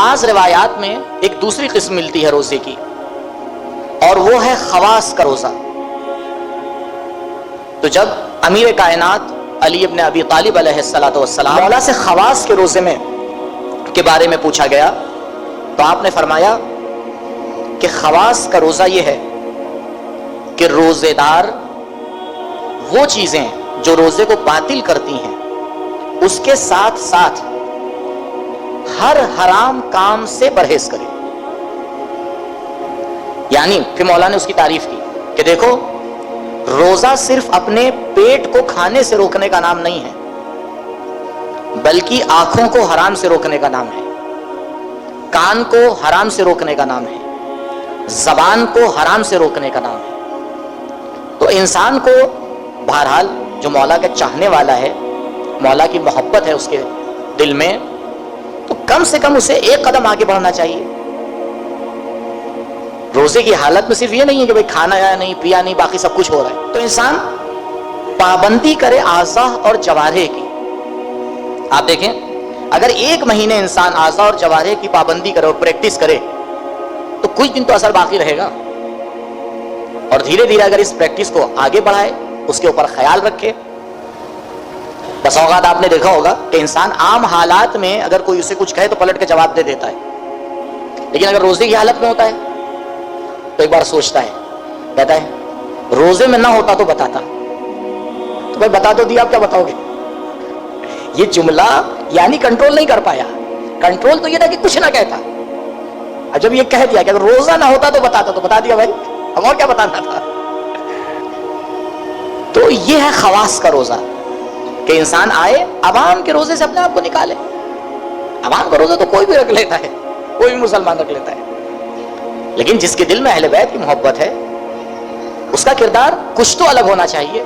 بعض روایات میں ایک دوسری قسم ملتی ہے روزے کی، اور وہ ہے خواص کا روزہ۔ تو جب امیر کائنات علی ابن ابی طالب علیہ السلام مولا سے خواص کے روزے میں کے بارے میں پوچھا گیا تو آپ نے فرمایا کہ خواص کا روزہ یہ ہے کہ روزے دار وہ چیزیں جو روزے کو باطل کرتی ہیں اس کے ساتھ ساتھ ہر حرام کام سے پرہیز کرے۔ یعنی پھر مولا نے اس کی تعریف کی کہ دیکھو، روزہ صرف اپنے پیٹ کو کھانے سے روکنے کا نام نہیں ہے، بلکہ آنکھوں کو حرام سے روکنے کا نام ہے، کان کو حرام سے روکنے کا نام ہے، زبان کو حرام سے روکنے کا نام ہے۔ تو انسان کو بہرحال جو مولا کا چاہنے والا ہے، مولا کی محبت ہے اس کے دل میں، تو کم سے کم اسے ایک قدم آگے بڑھنا چاہیے۔ روزے کی حالت میں صرف یہ نہیں ہے کہ بھئی کھانا یا نہیں، پیا نہیں، باقی سب کچھ ہو رہا ہے، تو انسان پابندی کرے اعضاء اور جوارح کی۔ آپ دیکھیں، اگر ایک مہینے انسان اعضاء اور جوارح کی پابندی کرے اور پریکٹس کرے تو کچھ دن تو اثر باقی رہے گا، اور دھیرے دھیرے اگر اس پریکٹس کو آگے بڑھائے، اس کے اوپر خیال رکھے۔ بس اوقات آپ نے دیکھا ہوگا کہ انسان عام حالات میں اگر کوئی اسے کچھ کہے تو پلٹ کے جواب دے دیتا ہے، لیکن اگر روزے کی حالت میں ہوتا ہے تو ایک بار سوچتا ہے، کہتا ہے روزے میں نہ ہوتا تو بتاتا، تو بھائی بتا تو دیا، آپ کیا بتاؤ گے؟ یہ جملہ یعنی کنٹرول نہیں کر پایا، کنٹرول تو یہ تھا کہ کچھ نہ کہتا، اور جب یہ کہہ دیا کہ اگر روزہ نہ ہوتا تو بتاتا، تو بتا دیا بھائی، اب اور کیا بتانا تھا۔ تو یہ ہے خواص کا روزہ، کہ انسان آئے عوام کے روزے سے اپنے آپ کو نکالے۔ عوام کا روزہ تو کوئی بھی رکھ لیتا ہے، کوئی بھی مسلمان رکھ لیتا ہے، لیکن جس کے دل میں اہل بیت کی محبت ہے اس کا کردار کچھ تو الگ ہونا چاہیے۔